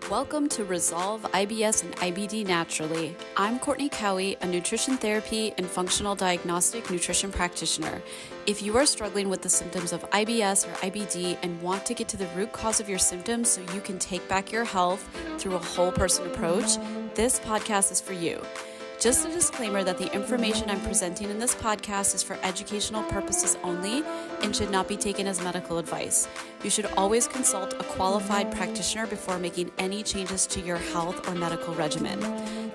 Welcome to Resolve IBS and IBD Naturally. I'm Courtney Cowie, a nutrition therapy and functional diagnostic nutrition practitioner. If you are struggling with the symptoms of IBS or IBD and want to get to the root cause of your symptoms so you can take back your health through a whole person approach, this podcast is for you. Just a disclaimer that the information I'm presenting in this podcast is for educational purposes only and should not be taken as medical advice. You should always consult a qualified practitioner before making any changes to your health or medical regimen.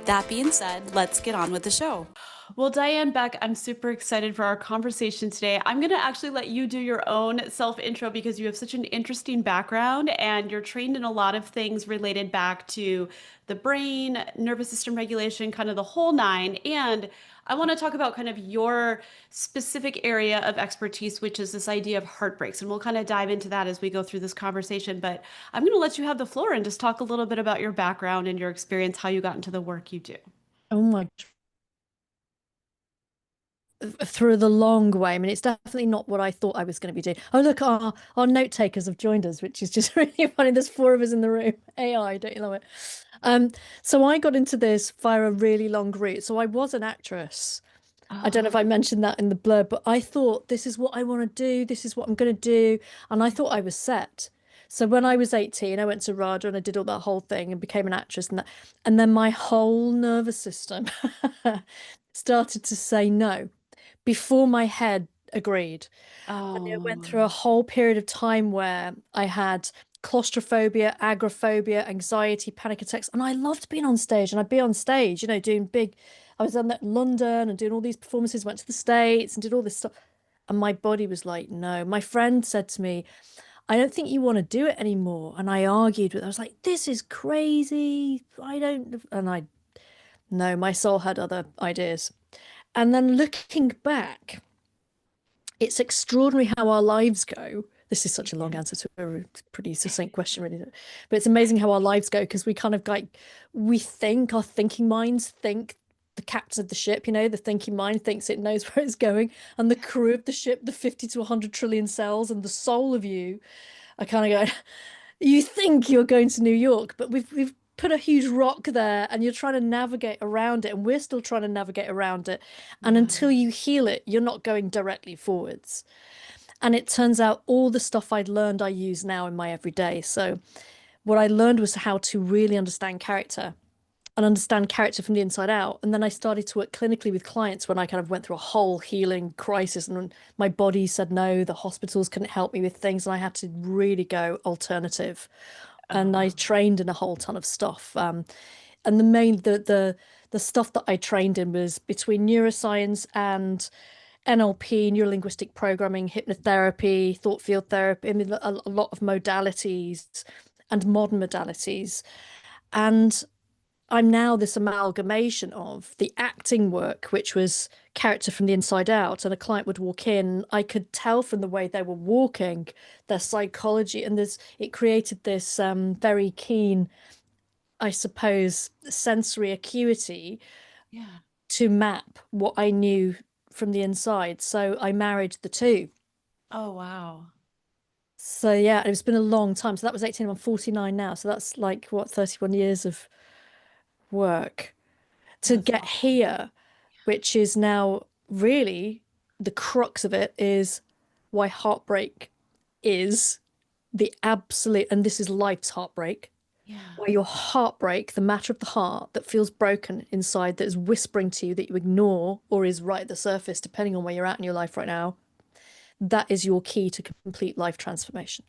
That being said, let's get on with the show. Well, Diane Beck, I'm super excited for our conversation today. I'm going to actually let you do your own self-intro because you have such an interesting background and you're trained in a lot of things related back to the brain, nervous system regulation, kind of the whole nine. And I want to talk about kind of your specific area of expertise, which is this idea of heartbreaks. And we'll kind of dive into that as we go through this conversation. But I'm going to let you have the floor and just talk a little bit about your background and your experience, how you got into the work you do. Oh my, through the long way. I mean, it's definitely not what I thought I was going to be doing. Oh, look, our note takers have joined us, which is just really funny. There's four of us in the room. AI, don't you love it? So I got into this via a really long route. So I was an actress. I don't know if I mentioned that in the blurb, but I thought this is what I want to do. This is what I'm going to do. And I thought I was set. So when I was 18, I went to RADA and I did all that whole thing and became an actress and that. And then my whole nervous system started to say no before my head agreed. And I went through a whole period of time where I had claustrophobia, agoraphobia, anxiety, panic attacks. And I loved being on stage. And I'd be on stage, doing big, I was in London and doing all these performances, went to the States and did all this stuff. And my body was like, no. My friend said to me, I don't think you want to do it anymore. And I argued with, I was like, this is crazy. I don't, and I, no, my soul had other ideas. And then looking back, it's extraordinary how our lives go. This is such a long answer to a pretty succinct question, really. But it's amazing how our lives go because we kind of like, we think, our thinking minds think the captain of the ship, the thinking mind thinks it knows where it's going. And the crew of the ship, the 50 to 100 trillion cells, and the soul of you are kind of going, you think you're going to New York, but we've put a huge rock there and you're trying to navigate around it and we're still trying to navigate around it, and until you heal it you're not going directly forwards. And it turns out all the stuff I'd learned I use now in my everyday. So what I learned was how to really understand character and understand character from the inside out. And then I started to work clinically with clients when I kind of went through a whole healing crisis and my body said no, the hospitals couldn't help me with things, and I had to really go alternative. And I trained in a whole ton of stuff. And the stuff that I trained in was between neuroscience and NLP, neuro-linguistic programming, hypnotherapy, thought field therapy. I mean, a lot of modalities and modern modalities. And I'm now this amalgamation of the acting work, which was character from the inside out. And a client would walk in, I could tell from the way they were walking, their psychology, and it created this very keen, I suppose, sensory acuity to map what I knew from the inside. So I married the two. Oh, wow. So yeah, it's been a long time. So that was 18, I'm 49 now. So that's like what, 31 years of work to That's get awesome. here, which is now really the crux of it, is why heartbreak is the absolute, and this is life's heartbreak, Yeah. where your heartbreak, the matter of the heart that feels broken inside, that is whispering to you that you ignore or is right at the surface, depending on where you're at in your life right now, that is your key to complete life transformation.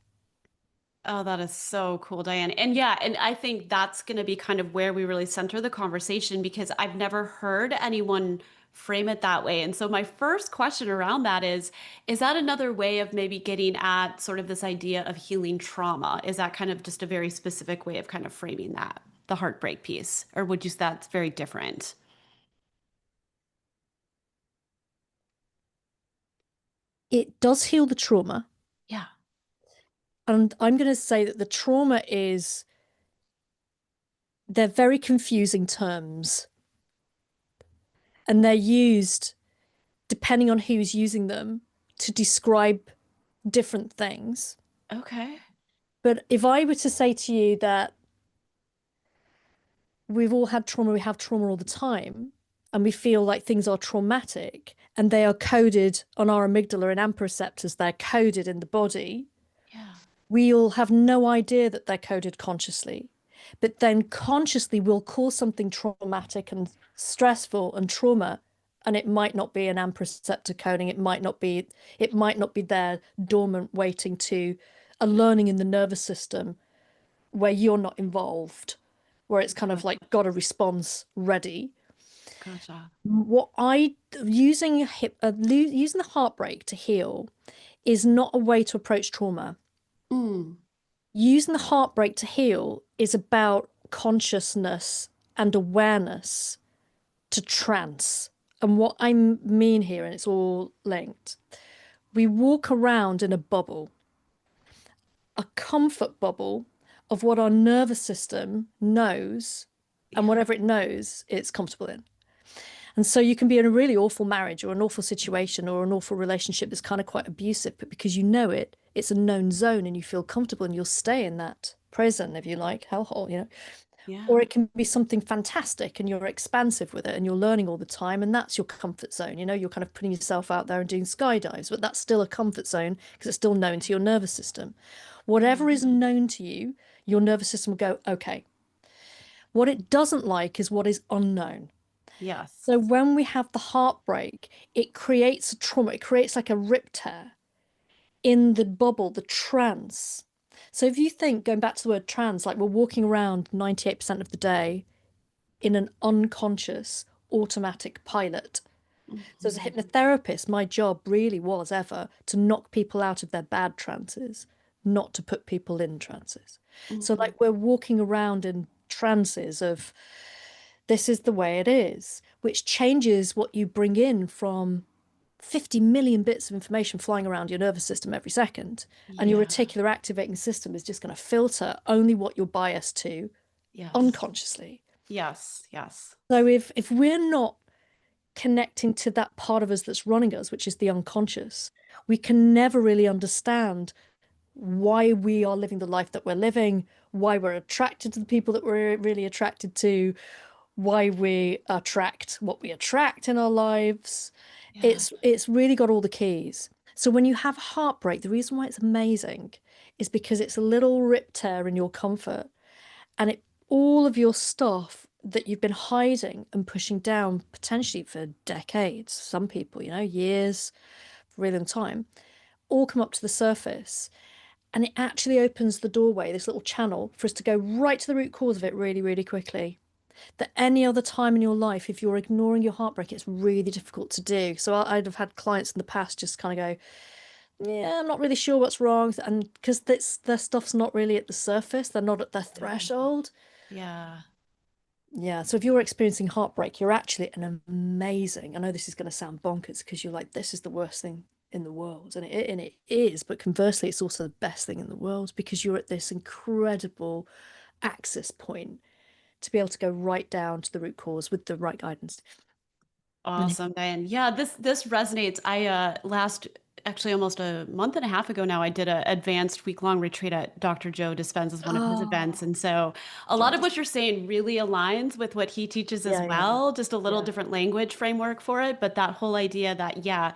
Oh, that is so cool, Diane. And yeah, and I think that's going to be kind of where we really center the conversation because I've never heard anyone frame it that way. And so my first question around that is that another way of maybe getting at sort of this idea of healing trauma? Is that kind of just a very specific way of kind of framing that, the heartbreak piece? Or would you say that's very different? It does heal the trauma. Yeah. And I'm going to say that the trauma they're very confusing terms and they're used depending on who's using them to describe different things. Okay. But if I were to say to you that we've all had trauma, we have trauma all the time, and we feel like things are traumatic and they are coded on our amygdala and AMPA receptors, they're coded in the body. Yeah. We all have no idea that they're coded consciously, but then consciously we'll call something traumatic and stressful and trauma, and it might not be an AMPA receptor coding, it might not be there dormant waiting to a learning in the nervous system where you're not involved, where it's kind of Gotcha. like got a response ready. Gotcha. What I using the heartbreak to heal is not a way to approach trauma. Mm. Using the heartbreak to heal is about consciousness and awareness to trance. And what I mean here, and it's all linked, we walk around in a bubble, a comfort bubble of what our nervous system knows, and Yeah. whatever it knows, it's comfortable in. And so you can be in a really awful marriage or an awful situation or an awful relationship that's kind of quite abusive, but because you know it, it's a known zone and you feel comfortable and you'll stay in that prison, if you like, hellhole, Yeah. Or it can be something fantastic and you're expansive with it and you're learning all the time and that's your comfort zone. You're kind of putting yourself out there and doing skydives, but that's still a comfort zone because it's still known to your nervous system. Yeah. Whatever is known to you, your nervous system will go, okay. What it doesn't like is what is unknown. Yes. So when we have the heartbreak, it creates a trauma, it creates like a rip tear in the bubble, the trance. So if you think, going back to the word trance, like we're walking around 98% of the day in an unconscious automatic pilot. So as a Mhm. hypnotherapist, my job really was ever to knock people out of their bad trances, not to put people in trances. So Mhm. like we're walking around in trances of this is the way it is, which changes what you bring in from 50 million bits of information flying around your nervous system every second. And your Yeah. reticular activating system is just going to filter only what you're biased to Yes. unconsciously. Yes. Yes. So if we're not connecting to that part of us that's running us, which is the unconscious, we can never really understand why we are living the life that we're living, why we're attracted to the people that we're really attracted to, why we attract what we attract in our lives. Yeah. It's really got all the keys. So when you have heartbreak, the reason why it's amazing is because it's a little rip tear in your comfort and it all of your stuff that you've been hiding and pushing down potentially for decades, some people, years, really long time, all come up to the surface. And it actually opens the doorway, this little channel, for us to go right to the root cause of it really, really quickly. That any other time in your life, if you're ignoring your heartbreak, it's really difficult to do. So I'd have had clients in the past just kind of go, yeah, I'm not really sure what's wrong. And because their stuff's not really at the surface, they're not at their threshold. Yeah. Yeah, so if you're experiencing heartbreak, you're actually an amazing. I know this is going to sound bonkers because you're like, this is the worst thing in the world, and it is. But conversely, it's also the best thing in the world because you're at this incredible access point to be able to go right down to the root cause with the right guidance. And Awesome, Diane. Yeah, this resonates. I last actually almost a month and a half ago now, I did a advanced week-long retreat at Dr. Joe Dispenza's one of his events. oh, And so a lot of jealous. what you're saying really aligns with what he teaches as Yeah, yeah, well, just a little yeah, different language framework for it. But that whole idea that, yeah,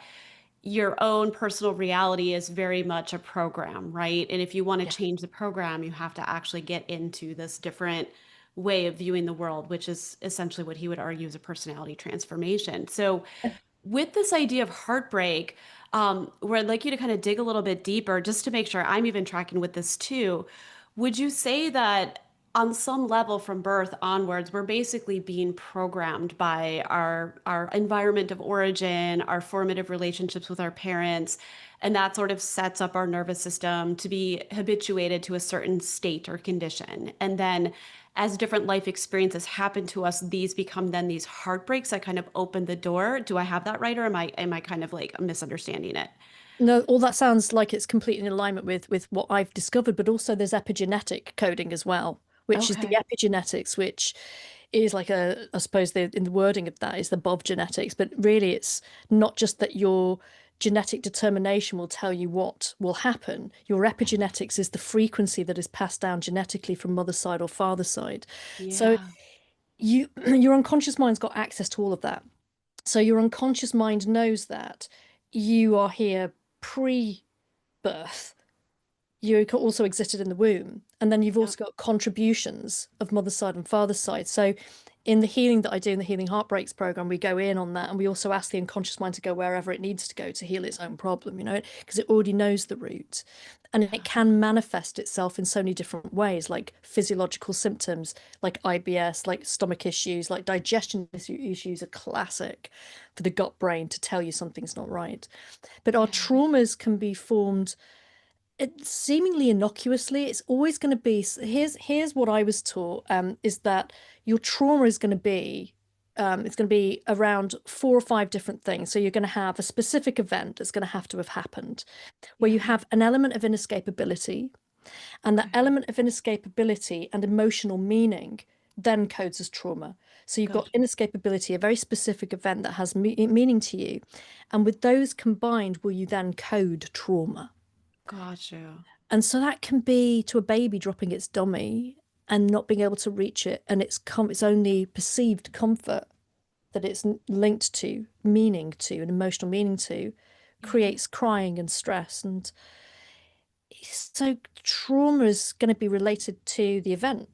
your own personal reality is very much a program, right? And if you want to yeah. change the program, you have to actually get into this different way of viewing the world, which is essentially what he would argue is a personality transformation. So, with this idea of heartbreak, where I'd like you to kind of dig a little bit deeper, just to make sure I'm even tracking with this too, would you say that on some level from birth onwards, we're basically being programmed by our environment of origin, our formative relationships with our parents, and that sort of sets up our nervous system to be habituated to a certain state or condition. And then as different life experiences happen to us, these become then these heartbreaks that kind of open the door. Do I have that right, or am I kind of like misunderstanding it? No, all that sounds like it's completely in alignment with what I've discovered, but also there's epigenetic coding as well, which is the Okay. epigenetics, which is like I suppose in the wording of that is the above genetics, but really it's not just that your genetic determination will tell you what will happen. Your epigenetics is the frequency that is passed down genetically from mother's side or father's side. So Yeah. your unconscious mind's got access to all of that. So your unconscious mind knows that you are here pre-birth. You also existed in the womb. And then you've Yeah. also got contributions of mother's side and father's side. So in the healing that I do in the Healing Heartbreaks program, we go in on that and we also ask the unconscious mind to go wherever it needs to go to heal its own problem, because it already knows the root. And Yeah. it can manifest itself in so many different ways, like physiological symptoms, like IBS, like stomach issues, like digestion issues are classic for the gut brain to tell you something's not right. But our Yeah. traumas can be formed seemingly innocuously. It's always going to be, here's what I was taught, is that your trauma is going to be it's going to be around 4 or 5 different things. So you're going to have a specific event that's going to have happened, where you Yeah. have an element of inescapability, and that Okay. element of inescapability and emotional meaning then codes as trauma. So you've got Gotcha. inescapability, a very specific event that has meaning to you, and with those combined, will you then code trauma? Got you. And so that can be to a baby dropping its dummy and not being able to reach it, and its only perceived comfort that it's linked to, meaning to, an emotional meaning to, Yeah. creates crying and stress. And so trauma is going to be related to the event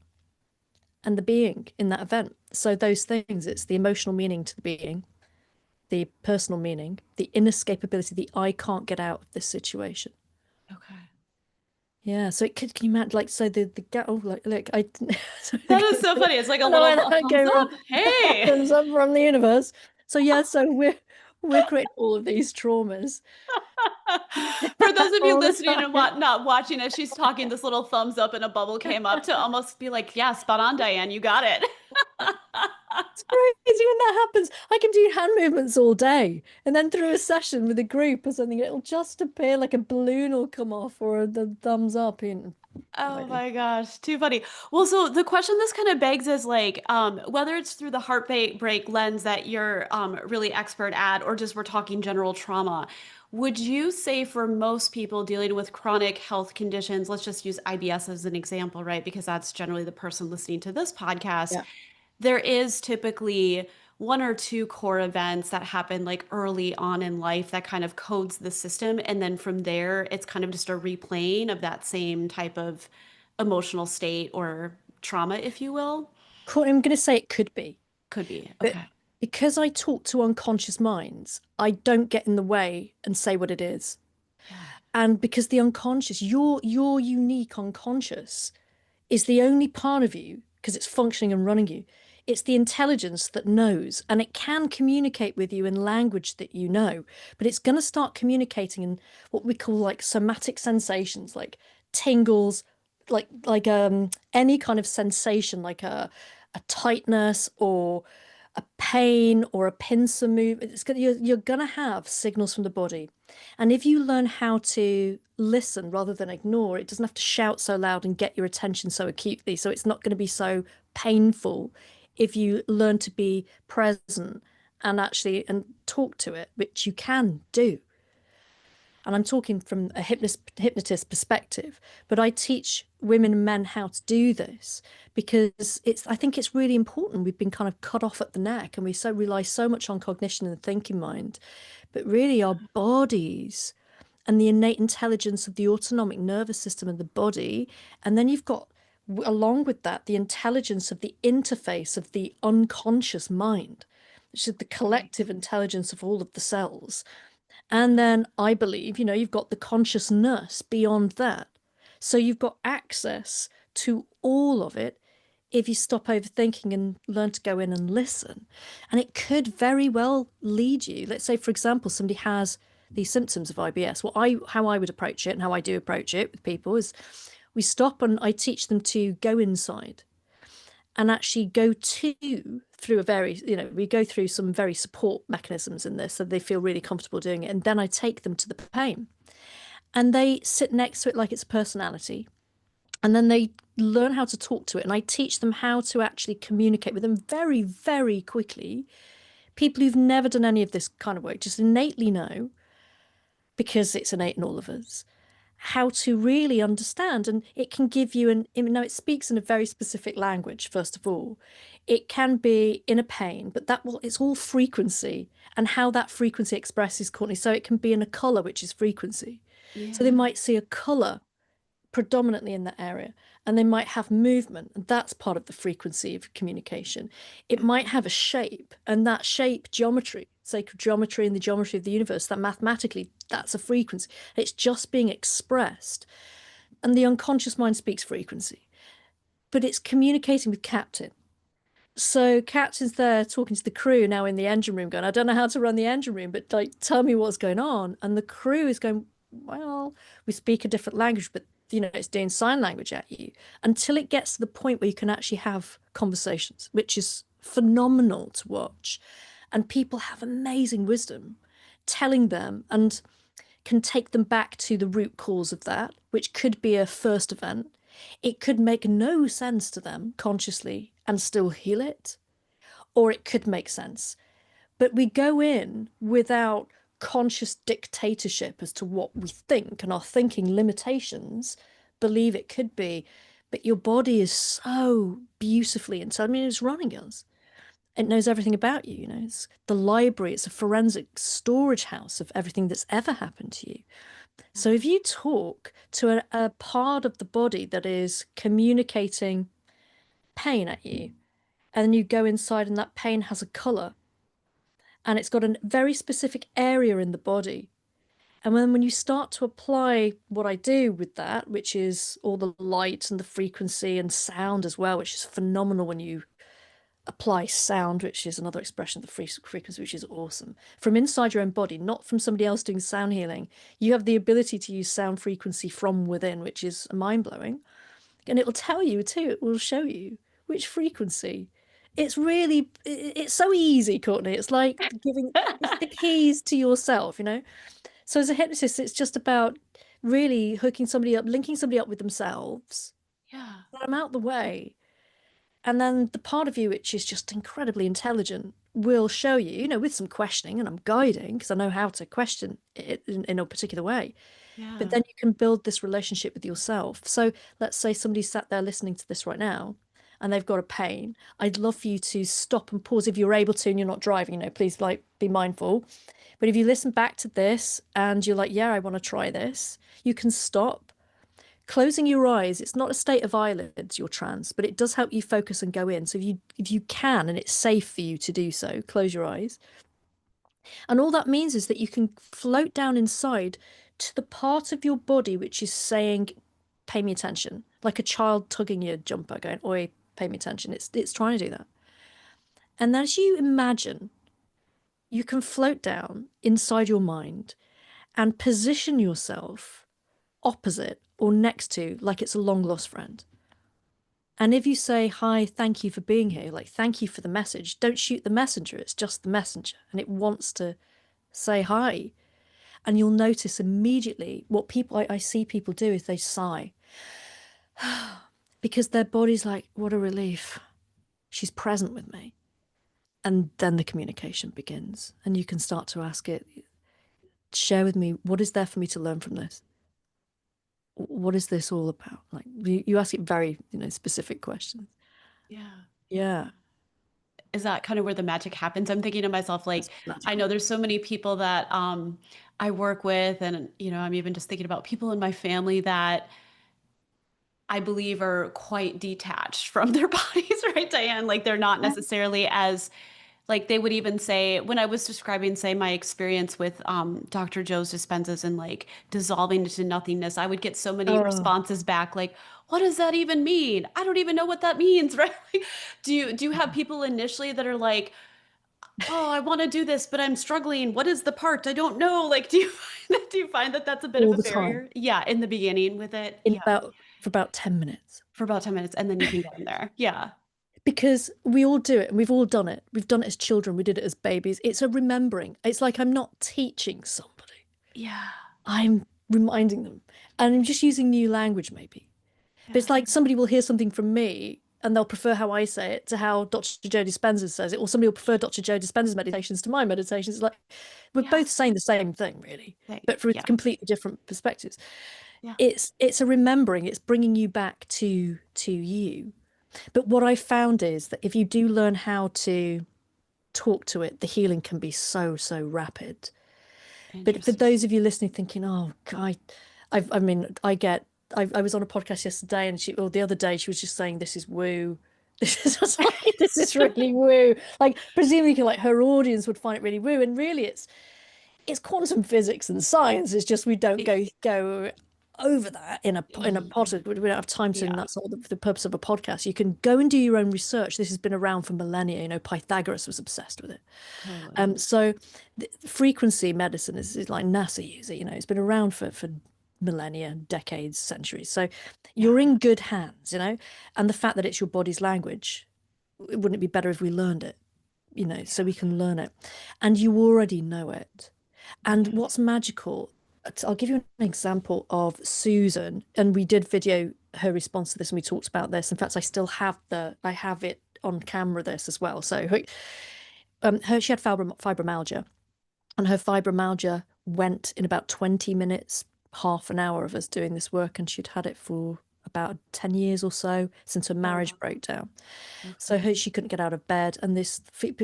and the being in that event. So those things, it's the emotional meaning to the being, the personal meaning, the inescapability, the I can't get out of this situation. Okay. Yeah, so it could, can you imagine, like, so oh, look, sorry, That is so funny. It's like a I know little where that thumbs came from. up. Hey. Thumbs up from the universe. So yeah, so we're creating all of these traumas For those of you all the listening and time. not watching as she's talking, this little thumbs up and a bubble came up to almost be like, yeah, spot on, Diane, you got it. It's crazy when that happens. I can do hand movements all day, and then through a session with a group or something, it'll just appear like a balloon will come off or the thumbs up. And Oh my gosh, too funny. Well, so the question this kind of begs is like, whether it's through the heartbreak break lens that you're really expert at, or just we're talking general trauma, would you say for most people dealing with chronic health conditions, let's just use IBS as an example, right? Because that's generally the person listening to this podcast. yeah, There is typically one or two core events that happen like early on in life that kind of codes the system. And then from there, it's kind of just a replaying of that same type of emotional state or trauma, if you will. I'm going to say it could be, Could be. but Okay. because I talk to unconscious minds, I don't get in the way and say what it is. Yeah. And because the unconscious, your unique unconscious is the only part of you, because it's functioning and running you. It's the intelligence that knows, and it can communicate with you in language that you know, but it's going to start communicating in what we call like somatic sensations, like tingles, like any kind of sensation, like a tightness or a pain or a pincer move. You're going to have signals from the body. And if you learn how to listen rather than ignore, it doesn't have to shout so loud and get your attention so acutely. So it's not going to be so painful if you learn to be present and actually and talk to it, which you can do. And I'm talking from a hypnotist perspective, but I teach women and men how to do this because I think it's really important. We've been kind of cut off at the neck and we rely so much on cognition and the thinking mind, but really our bodies and the innate intelligence of the autonomic nervous system and the body. And then you've got, along with that, the intelligence of the interface of the unconscious mind, which is the Right. collective intelligence of all of the cells. And then I believe, you've got the consciousness beyond that. So you've got access to all of it if you stop overthinking and learn to go in and listen. And it could very well lead you. Let's say, for example, somebody has these symptoms of IBS. How I would approach it and how I do approach it with people is we stop and I teach them to go inside and actually go through we go through some very support mechanisms in this so they feel really comfortable doing it. And then I take them to the pain and they sit next to it like it's a personality. And then they learn how to talk to it. And I teach them how to actually communicate with them very, very quickly. People who've never done any of this kind of work just innately know, because it's innate in all of us, how to really understand. And it can give you it speaks in a very specific language, first of all. It can be in a pain, but it's all frequency and how that frequency expresses, Courtney. So it can be in a color, which is frequency. So they Yeah. might see a color predominantly in that area, and they might have movement, and that's part of the frequency of communication. It might have a shape, and that shape, geometry, sacred geometry and the geometry of the universe, that mathematically, that's a frequency. It's just being expressed. And the unconscious mind speaks frequency, but it's communicating with Captain. So Captain's there talking to the crew now in the engine room, going, I don't know how to run the engine room, but like, tell me what's going on. And the crew is going, well, we speak a different language, but it's doing sign language at you until it gets to the point where you can actually have conversations, which is phenomenal to watch. And people have amazing wisdom telling them and can take them back to the root cause of that, which could be a first event. It could make no sense to them consciously and still heal it, or it could make sense. But we go in without conscious dictatorship as to what we think and our thinking limitations believe it could be. But your body is so beautifully inside. I mean, it's running us. It knows everything about you, It's the library, it's a forensic storage house of everything that's ever happened to you. So if you talk to a part of the body that is communicating pain at you, and then you go inside and that pain has a color and it's got a very specific area in the body. And when you start to apply what I do with that, which is all the light and the frequency and sound as well, which is phenomenal when you apply sound, which is another expression of the frequency, which is awesome. From inside your own body, not from somebody else doing sound healing. You have the ability to use sound frequency from within, which is mind-blowing. And it will tell you too, it will show you which frequency. It's so easy, Courtney. It's like it's the keys to yourself. So as a hypnotist, it's just about really hooking somebody up, linking somebody up with themselves. Yeah. Get them out the way. And then the part of you which is just incredibly intelligent will show you, with some questioning, and I'm guiding because I know how to question it in a particular way. But Yeah. then you can build this relationship with yourself. So let's say somebody sat there listening to this right now and they've got a pain. I'd love for you to stop and pause if you're able to and you're not driving, please like be mindful. But if you listen back to this and you're like, yeah, I want to try this, you can stop. Closing your eyes, it's not a state of eyelids, your trance, but it does help you focus and go in. So if you can and it's safe for you to do so, close your eyes. And all that means is that you can float down inside to the part of your body which is saying, pay me attention, like a child tugging your jumper, going, oi, pay me attention. It's trying to do that. And as you imagine, you can float down inside your mind and position yourself opposite or next to, like it's a long lost friend. And if you say, hi, thank you for being here, like, thank you for the message, don't shoot the messenger, it's just the messenger. And it wants to say hi. And you'll notice immediately what I see people do is they sigh because their body's like, what a relief. She's present with me. And then the communication begins. And you can start to ask it, share with me, what is there for me to learn from this? What is this all about? Like you ask it very, specific questions. Yeah. Yeah. Is that kind of where the magic happens? I'm thinking to myself, like, That's I know there's so many people that I work with, and I'm even just thinking about people in my family that I believe are quite detached from their bodies, right, Diane? Like they're not necessarily as like they would even say when I was describing, say, my experience with Dr. Joe's dispensas and like dissolving into nothingness, I would get so many oh, responses back, like, "What does that even mean? I don't even know what that means," right? Like, do you have people initially that are like, "Oh, I want to do this, but I'm struggling. What is the part? I don't know." Like, do you find that that's a bit of all a the time barrier? Yeah, in the beginning with it, in yeah, about for about 10 minutes. for about 10 minutes, and then you can get in there. Yeah, Because we all do it and we've all done it. We've done it as children, we did it as babies. It's a remembering. It's like I'm not teaching somebody, yeah, I'm reminding them. And I'm just using new language, maybe. But yeah, it's like somebody will hear something from me and they'll prefer how I say it to how Dr. Joe Dispenza says it, or somebody will prefer Dr. Joe Dispenza's meditations to my meditations. It's like we're yeah. both saying the same thing, really, but for Yeah. completely different perspectives. Yeah. it's a remembering, it's bringing you back to you. But what I found is that if you do learn how to talk to it, the healing can be so rapid. But for Interesting. those of you listening, thinking, "Oh, God, I mean, I get." I was on a podcast yesterday, and or the other day, she was just saying, "This is woo." This is really woo. Like, presumably, like her audience would find it really woo, and really, it's quantum physics and science. It's just we don't go over that in a pod. We don't have time to, and Yeah, that's not the purpose of a podcast. You can go and do your own research. This has been around for millennia. You know, Pythagoras was obsessed with it. totally. So the frequency medicine is like NASA use it. You know, it's been around for millennia, decades, centuries. So Yeah. you're in good hands. You know, and the fact that it's your body's language, wouldn't it be better if we learned it? You know, so we Yes. can learn it, and you already know it. And Yes. what's magical, I'll give you an example of Susan, and we did video her response to this, and we talked about this. In fact, I have it on camera this as well. So she had fibromyalgia, and her fibromyalgia went in about 20 minutes, half an hour of us doing this work, and she'd had it for about 10 years or so since her Oh, marriage wow. broke down. So Okay. she couldn't get out of bed. And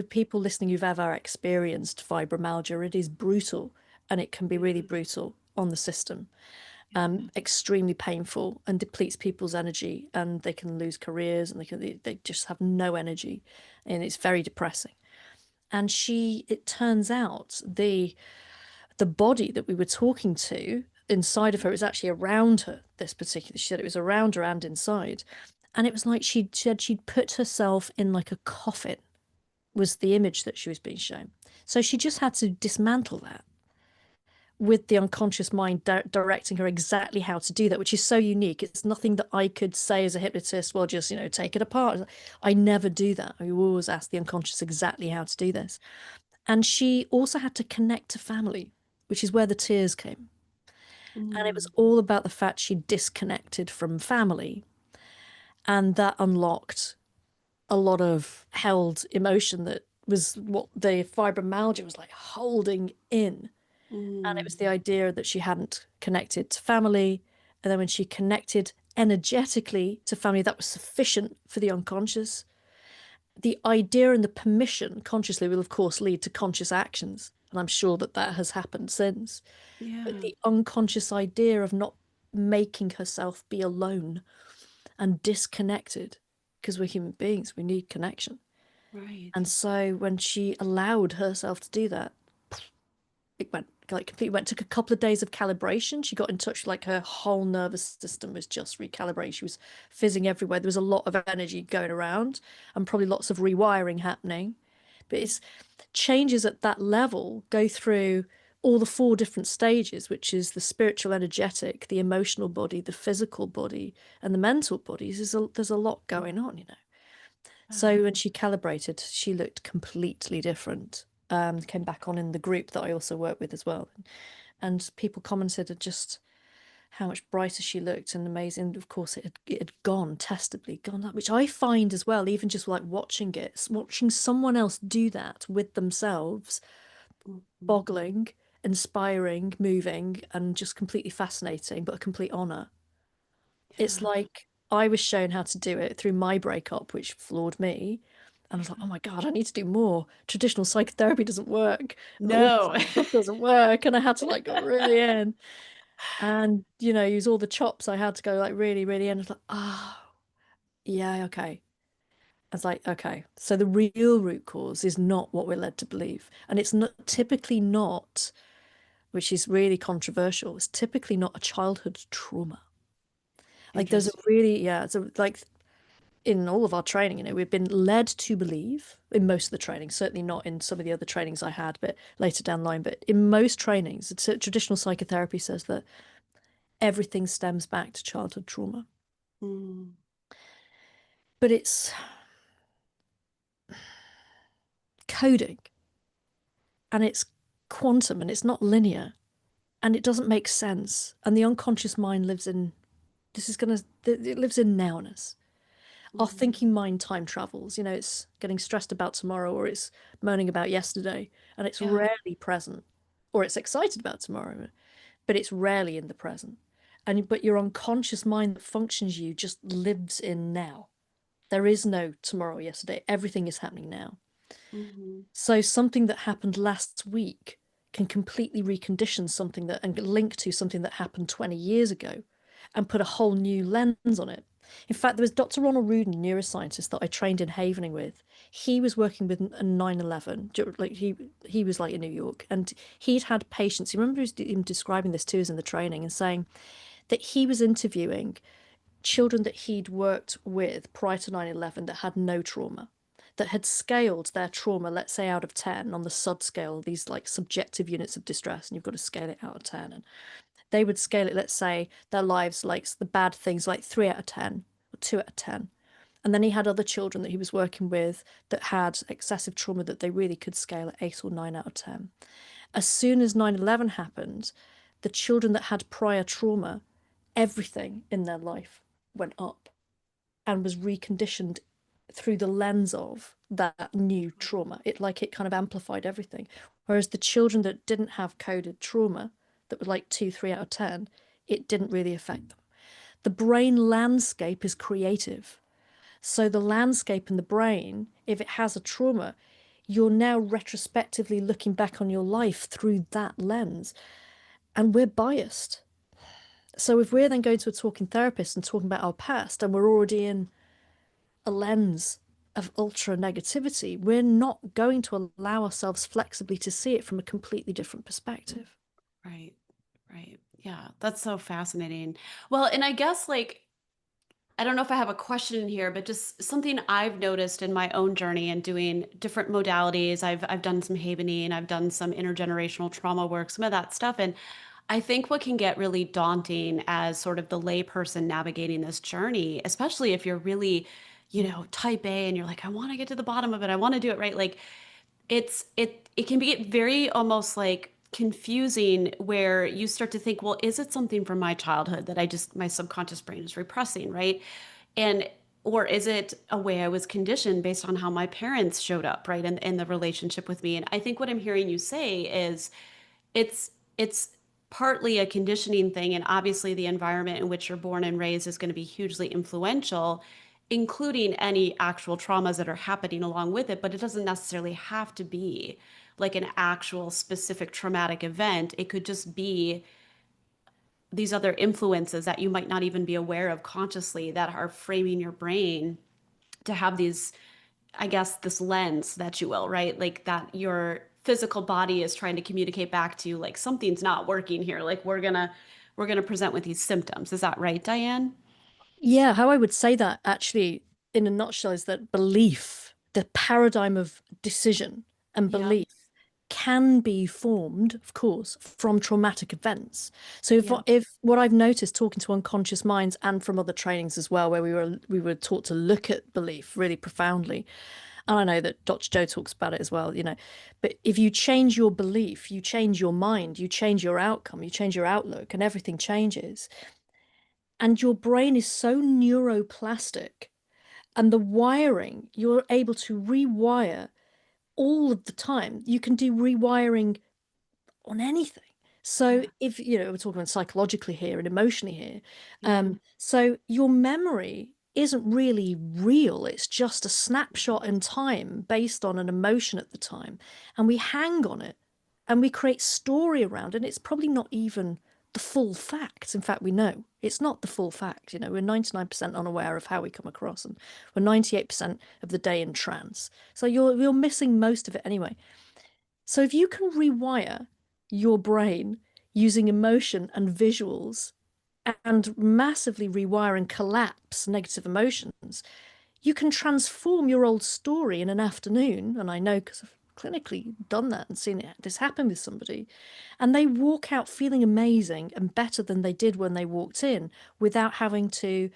people listening who've ever experienced fibromyalgia, it is brutal, and it can be really Mm, brutal on the system. yeah. Extremely painful and depletes people's energy, and they can lose careers, and they just have no energy, and it's very depressing. And it turns out the body that we were talking to inside of her is actually around her. She said it was around her and inside, and it was like she'd put herself in like a coffin, was the image that she was being shown. So she just had to dismantle that with the unconscious mind directing her exactly how to do that, which is so unique. It's nothing that I could say as a hypnotist, well, just, take it apart. I never do that. I always ask the unconscious exactly how to do this. And she also had to connect to family, which is where the tears came. And it was Mm, all about the fact she disconnected from family. And that unlocked a lot of held emotion that was what the fibromyalgia was like holding in. And it mm, was the idea that she hadn't connected to family. And then when she connected energetically to family, that was sufficient for the unconscious. The idea and the permission consciously will, of course, lead to conscious actions. And I'm sure that that has happened since. But yeah. the unconscious idea of not making herself be alone and disconnected, because we're human beings, we need connection. Right. And so when she allowed herself to do that, it went like completely went. Took a couple of days of calibration. She got in touch, like her whole nervous system was just recalibrated. She was fizzing everywhere. There was a lot of energy going around and probably lots of rewiring happening. But it's changes at that level go through all the four different stages, which is the spiritual, energetic, the emotional body, the physical body, and the mental bodies. There's a lot going on, you know. Wow. So when she calibrated, she looked completely different. Came back on in the group that I also work with as well. And people commented at just how much brighter she looked and amazing. Of course, it had gone, testably gone up, which I find as well, even just like watching it, watching someone else do that with themselves, Mhm. boggling, inspiring, moving, and just completely fascinating, but a complete honor. It's Yeah. like I was shown how to do it through my breakup, which floored me. And I was like, oh my God, I need to do more. Traditional psychotherapy doesn't work, and all this No. stuff doesn't work. And I had to like go really in and, use all the chops. I had to go like really, really in. It's like, oh, yeah, okay. I was like, okay. So the real root cause is not what we're led to believe. And it's not typically not, which is really controversial, it's typically not a childhood trauma. Like there's a Interesting. really, yeah, it's like in all of our training, we've been led to believe in most of the training, certainly not in some of the other trainings I had, but later down the line. But in most trainings, traditional psychotherapy says that everything stems back to childhood trauma. Mm, But it's coding and it's quantum and it's not linear and it doesn't make sense. And the unconscious mind lives in it lives in nowness. Our mm, thinking mind time travels. It's getting stressed about tomorrow or it's moaning about yesterday, and it's yeah. rarely present, or it's excited about tomorrow, but it's rarely in the present. but your unconscious mind that functions you just lives in now. There is no tomorrow or yesterday. Everything is happening now. Mm-hmm. So something that happened last week can completely recondition something that and link to something that happened 20 years ago and put a whole new lens on it. In fact, there was Dr. Ronald Rudin, neuroscientist that I trained in Havening with. He was working with a 9/11, like he was like in New York, and he'd had patients. You remember him describing this to us in the training and saying that he was interviewing children that he'd worked with prior to 9/11 that had no trauma, that had scaled their trauma, let's say out of 10 on the SUD scale, these like subjective units of distress, and you've got to scale it out of 10. And they would scale it, let's say their lives, like the bad things, like 3 out of 10 or 2 out of 10. And then he had other children that he was working with that had excessive trauma that they really could scale at 8 or 9 out of 10. As soon as 9/11 happened, the children that had prior trauma, everything in their life went up and was reconditioned through the lens of that new trauma. It kind of amplified everything. Whereas the children that didn't have coded trauma, that were like 2, 3 out of 10, it didn't really affect them. The brain landscape is creative. So the landscape in the brain, if it has a trauma, you're now retrospectively looking back on your life through that lens. And we're biased. So if we're then going to a talking therapist and talking about our past and we're already in a lens of ultra negativity, we're not going to allow ourselves flexibly to see it from a completely different perspective. Right. Right. Yeah. That's so fascinating. Well, and I guess like, I don't know if I have a question here, but just something I've noticed in my own journey and doing different modalities. I've done some Havening, I've done some intergenerational trauma work, some of that stuff. And I think what can get really daunting as sort of the layperson navigating this journey, especially if you're really, type A and you're like, I want to get to the bottom of it. I want to do it right. Like it can be very almost like confusing where you start to think, well, is it something from my childhood that my subconscious brain is repressing, right? And or is it a way I was conditioned based on how my parents showed up, right? In the relationship with me. And I think what I'm hearing you say is it's partly a conditioning thing, and obviously the environment in which you're born and raised is going to be hugely influential, including any actual traumas that are happening along with it. But it doesn't necessarily have to be like an actual specific traumatic event. It could just be these other influences that you might not even be aware of consciously that are framing your brain to have these, I guess, this lens that you will, right? Like that your physical body is trying to communicate back to you, like something's not working here. Like we're gonna present with these symptoms. Is that right, Diane? Yeah, how I would say that actually in a nutshell is that belief, the paradigm of decision and Yeah. belief can be formed, of course, from traumatic events. So Yeah. if what I've noticed talking to unconscious minds and from other trainings as well, where we were taught to look at belief really profoundly, and I know that Dr. Joe talks about it as well, but if you change your belief, you change your mind, you change your outcome, you change your outlook, and everything changes. And your brain is so neuroplastic, and the wiring, you're able to rewire all of the time. You can do rewiring on anything. So Yeah. if we're talking psychologically here and emotionally here, Yeah. so your memory isn't really real. It's just a snapshot in time based on an emotion at the time, and we hang on it and we create story around it. And it's probably not even the full fact. In fact, we know it's not the full fact. We're 99% unaware of how we come across, and we're 98% of the day in trance. So you're missing most of it anyway. So if you can rewire your brain using emotion and visuals and massively rewire and collapse negative emotions, you can transform your old story in an afternoon. And I know because I've clinically done that and seen this happen with somebody. And they walk out feeling amazing and better than they did when they walked in without having to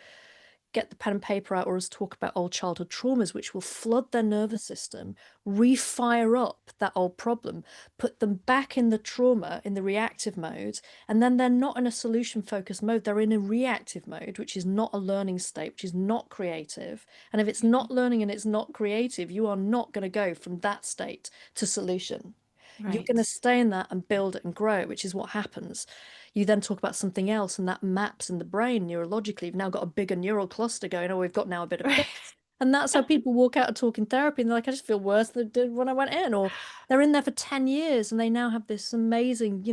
get the pen and paper out or us talk about old childhood traumas, which will flood their nervous system, refire up that old problem, put them back in the trauma, in the reactive mode, and then they're not in a solution focused mode. They're in a reactive mode, which is not a learning state, which is not creative. And if it's not learning and it's not creative, you are not going to go from that state to solution. You're going to Right. stay in that and build it and grow it, which is what happens. You then talk about something else, and that maps in the brain neurologically. You've now got a bigger neural cluster going, oh, we've got now a bit of Right. this. And that's how people walk out of talking therapy and they're like, I just feel worse than I did when I went in. Or they're in there for 10 years and they now have this amazing,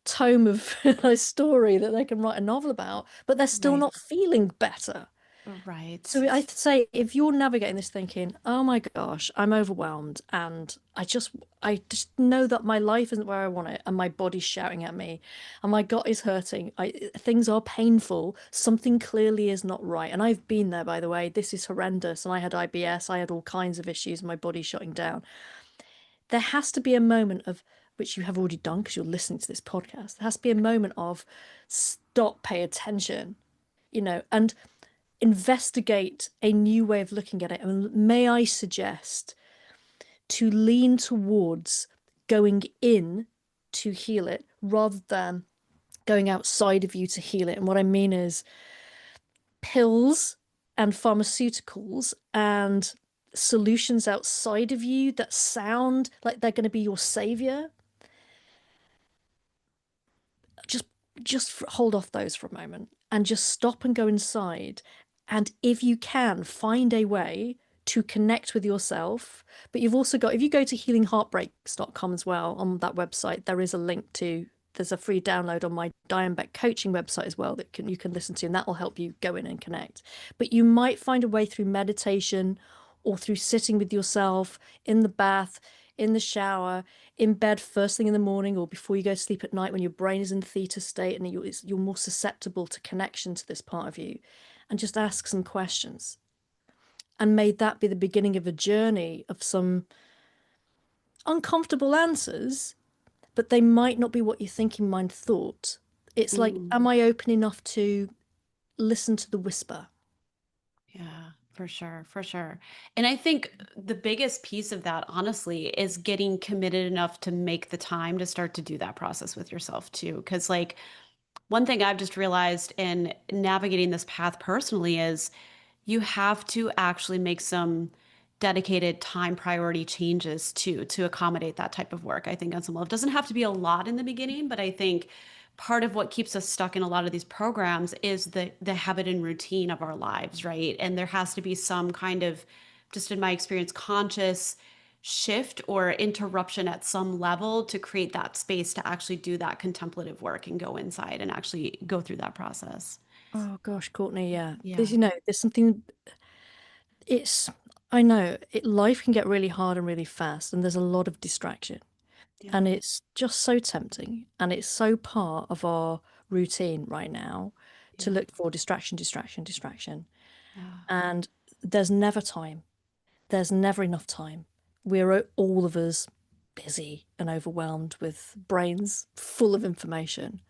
tome of a story that they can write a novel about, but they're still Right. not feeling better. Right. So I'd say if you're navigating this thinking, oh my gosh, I'm overwhelmed and I just know that my life isn't where I want it and my body's shouting at me and my gut is hurting. Things are painful. Something clearly is not right. And I've been there, by the way. This is horrendous. And I had IBS, I had all kinds of issues, my body's shutting down. There has to be a moment of, which you have already done because you're listening to this podcast, there has to be a moment of stop, pay attention, and investigate a new way of looking at it. And may I suggest to lean towards going in to heal it rather than going outside of you to heal it. And what I mean is pills and pharmaceuticals and solutions outside of you that sound like they're going to be your savior. just just hold off those for a moment and just stop and go inside, and if you can find a way to connect with yourself. But you've also got, if you go to healingheartbreaks.com as well, on that website there is a link to, there's a free download on my Diane Beck coaching website as well that you can listen to, and that will help you go in and connect. But you might find a way through meditation or through sitting with yourself in the bath, in the shower, in bed first thing in the morning, or before you go to sleep at night when your brain is in theta state and you're more susceptible to connection to this part of you, and just ask some questions. And may that be the beginning of a journey of some uncomfortable answers, but they might not be what your thinking mind thought. It's like, am Mm. I open enough to listen to the whisper? Yeah, for sure, for sure. And I think the biggest piece of that, honestly, is getting committed enough to make the time to start to do that process with yourself too. Because, like, one thing I've just realized in navigating this path personally is you have to actually make some dedicated time priority changes to accommodate that type of work. I think on some level, it doesn't have to be a lot in the beginning, but I think part of what keeps us stuck in a lot of these programs is the habit and routine of our lives, right? And there has to be some kind of, just in my experience, conscious shift or interruption at some level to create that space to actually do that contemplative work and go inside and actually go through that process. Oh gosh, Courtney, yeah. Yeah. There's something, it's, I know life can get really hard and really fast, and there's a lot of distraction. Yeah. And it's just so tempting. And it's so part of our routine right now to Yeah. look for distraction, distraction, distraction. Yeah. And there's never time. There's never enough time. We're all of us busy and overwhelmed with brains full of information.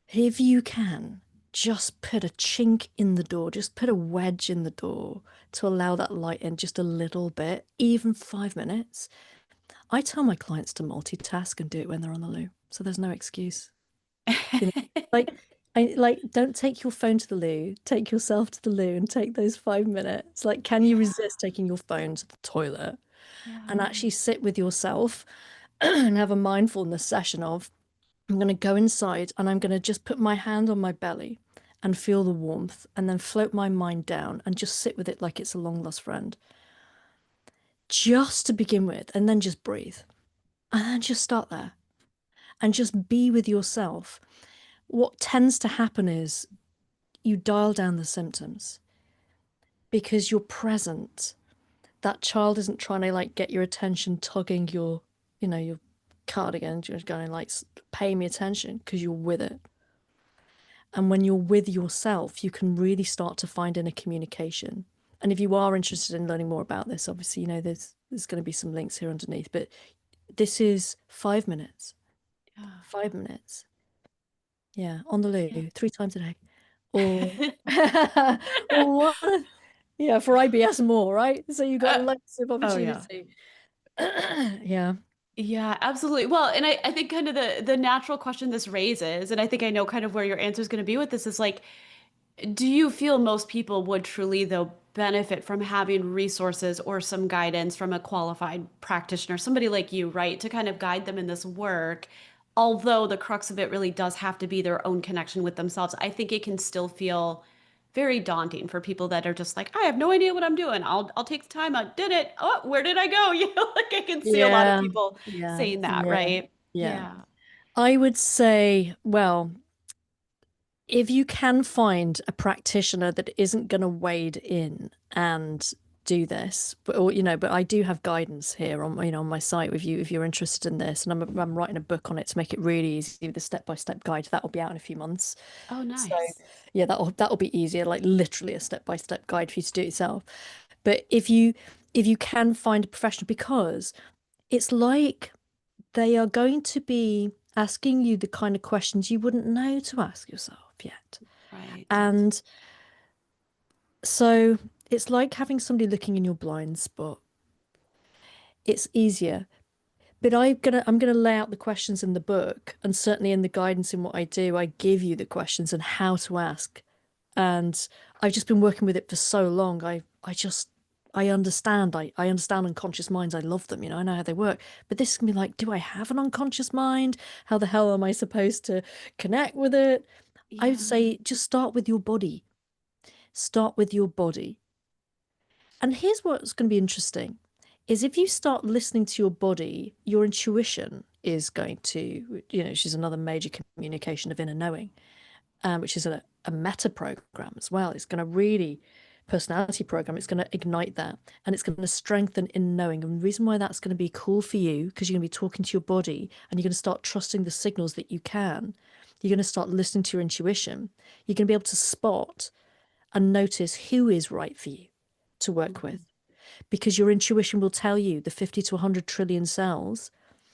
If you can, just put a chink in the door, just put a wedge in the door to allow that light in just a little bit, even 5 minutes. I tell my clients to multitask and do it when they're on the loo, so there's no excuse. You know, like don't take your phone to the loo, take yourself to the loo and take those 5 minutes. Like, can you Yeah. resist taking your phone to the toilet and Yeah. actually sit with yourself and have a mindfulness session of, I'm going to go inside and I'm going to just put my hand on my belly and feel the warmth and then float my mind down and just sit with it like it's a long lost friend, just to begin with, and then just breathe. And then just start there and just be with yourself. What tends to happen is you dial down the symptoms because you're present. That child isn't trying to like get your attention, tugging your cardigan, just going like, pay me attention because you're with it. And when you're with yourself, you can really start to find inner communication. And if you are interested in learning more about this, obviously, there's going to be some links here underneath. But this is 5 minutes, Yeah. 5 minutes. Yeah, on the loo, 3 times a day. Or or one, yeah, for IBS more, right? So you got Uh, lots of oh yeah. opportunity. Yeah. Yeah, absolutely. Well, and I think kind of the natural question this raises, and I think I know kind of where your answer is going to be with this is like, do you feel most people would truly though benefit from having resources or some guidance from a qualified practitioner, somebody like you, right, to kind of guide them in this work. Although the crux of it really does have to be their own connection with themselves, I think it can still feel very daunting for people that are just like, I have no idea what I'm doing. I'll take the time. I did it. Oh, where did I go? You know, like I can see a lot of Yeah, people yeah, saying that, yeah, right? yeah. Yeah. I would say, well, if you can find a practitioner that isn't going to wade in and do this, but or, but I do have guidance here on on my site with you if you're interested in this, and I'm writing a book on it to make it really easy, the step-by-step guide that will be out in a few months. Oh, So nice. yeah, that'll be easier, like literally a step-by-step guide for you to do it yourself. But if you can find a professional, because it's like they are going to be asking you the kind of questions you wouldn't know to ask yourself yet. Right. And so it's like having somebody looking in your blind spot. It's easier. But I'm gonna lay out the questions in the book, and certainly in the guidance in what I do, I give you the questions and how to ask. And I've just been working with it for so long. I understand. I understand unconscious minds. I love them, I know how they work. But this can be like, do I have an unconscious mind? How the hell am I supposed to connect with it? I would Yeah. say just start with your body. Start with your body. And here's what's going to be interesting is if you start listening to your body, your intuition is going to, which is another major communication of inner knowing, which is a meta program as well. It's going to really, personality program, it's going to ignite that and it's going to strengthen inner knowing. And the reason why that's going to be cool for you, because you're going to be talking to your body and you're going to start trusting the signals that you can. You're going to start listening to your intuition. You're going to be able to spot and notice who is right for you to work Mhm. with, because your intuition will tell you the 50 to 100 trillion cells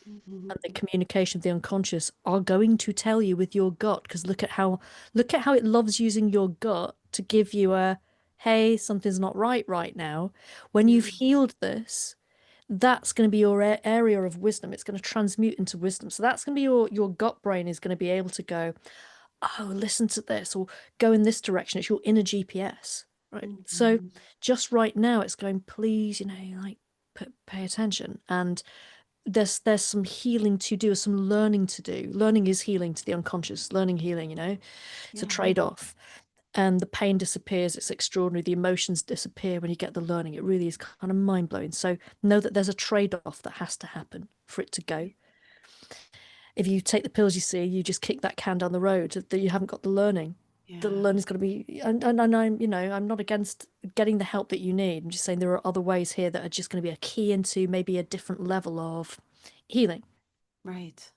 Mhm. and the communication of the unconscious are going to tell you with your gut, because look at how it loves using your gut to give you a, hey, something's not right now. When Yeah. you've healed this, that's going to be your area of wisdom. It's going to transmute into wisdom. So that's going to be your gut brain is going to be able to go, oh, listen to this, or go in this direction. It's your inner GPS, right? So Mhm. just right now, it's going, please, like pay attention. And there's some healing to do, some learning to do. Learning is healing to the unconscious, learning, healing, it's a Yeah. trade-off. And the pain disappears. It's extraordinary. The emotions disappear when you get the learning. It really is kind of mind-blowing. So know that there's a trade-off that has to happen for it to go. If you take the pills you see, you just kick that can down the road, that you haven't got the learning. The Yeah. learning's got to be, and I'm not against getting the help that you need. I'm just saying there are other ways here that are just going to be a key into maybe a different level of healing. Right.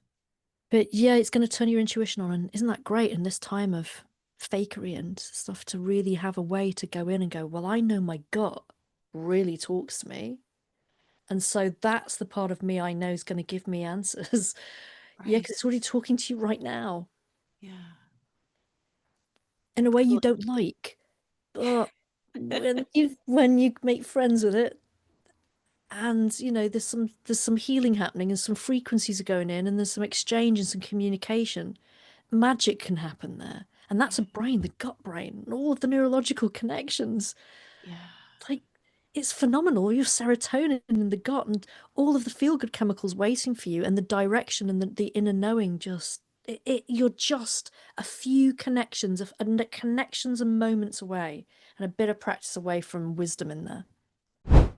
But yeah, it's going to turn your intuition on, and isn't that great in this time of fakery and stuff to really have a way to go in and go, well, I know my gut really talks to me. And so that's the part of me I know is going to give me answers. Yeah, because Right. it's already talking to you right now Yeah. in a way you Well, don't like. But when you make friends with it, and there's some healing happening and some frequencies are going in and there's some exchange and some communication, magic can happen there. And yeah. that's a brain, the gut brain, and all of the neurological connections. Yeah. Like, it's phenomenal. Your serotonin in the gut and all of the feel-good chemicals waiting for you, and the direction and the inner knowing, just you're just a few connections and moments away, and a bit of practice away from wisdom in there.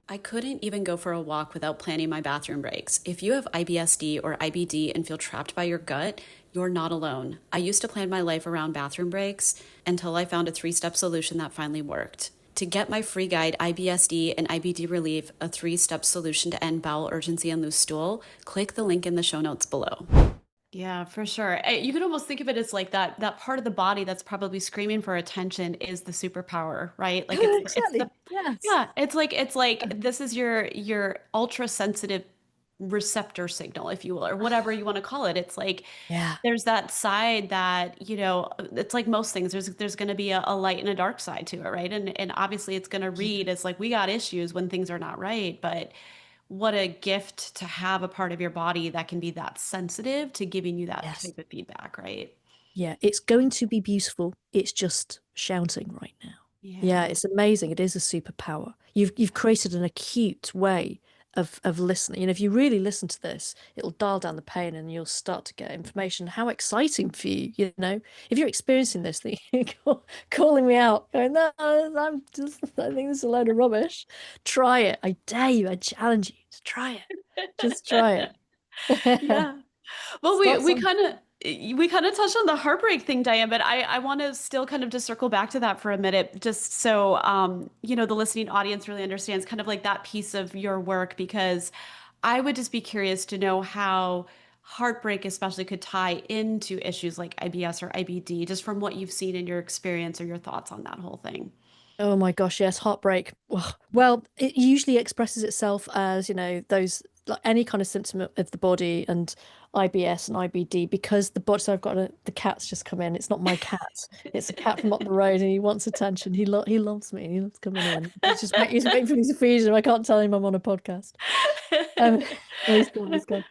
I couldn't even go for a walk without planning my bathroom breaks. If you have IBSD or IBD and feel trapped by your gut, you're not alone. I used to plan my life around bathroom breaks until I found a 3-step solution that finally worked. To get my free guide, IBSD and IBD Relief, a 3-step solution to end bowel urgency and loose stool, click the link in the show notes below. Yeah, for sure. You could almost think of it as like that part of the body that's probably screaming for attention is the superpower, right? Like it's the Exactly. Yes. yeah, it's like this is your ultra sensitive receptor signal, if you will, or whatever you want to call it. It's like Yeah. there's that side that, it's like most things, there's going to be a light and a dark side to it, right? And obviously it's going to read as like we got issues when things are not right, but what a gift to have a part of your body that can be that sensitive to giving you that Yes. type of feedback, right? Yeah. It's going to be beautiful. It's just shouting right now. Yeah, Yeah. it's amazing. It is a superpower. You've created an acute way of listening. If you really listen to this, it'll dial down the pain and you'll start to get information. How exciting for you, If you're experiencing this, that you're calling me out, going, no, I think this is a load of rubbish. Try it. I dare you, I challenge you to try it. Just try it. Yeah. Well, It's not some we kind of touched on the heartbreak thing, Diane, but I want to still kind of just circle back to that for a minute, just so the listening audience really understands kind of like that piece of your work, because I would just be curious to know how heartbreak especially could tie into issues like IBS or IBD, just from what you've seen in your experience or your thoughts on that whole thing. Oh my gosh, yes, heartbreak. Well, it usually expresses itself as, those like any kind of symptom of the body and IBS and IBD because the body. So I've got the cat's just come in. It's not my cat. It's a cat from up the road and he wants attention. He loves me. He loves coming in. He's waiting for me to feed him. I can't tell him I'm on a podcast. Um, no, he's gone. He's gone.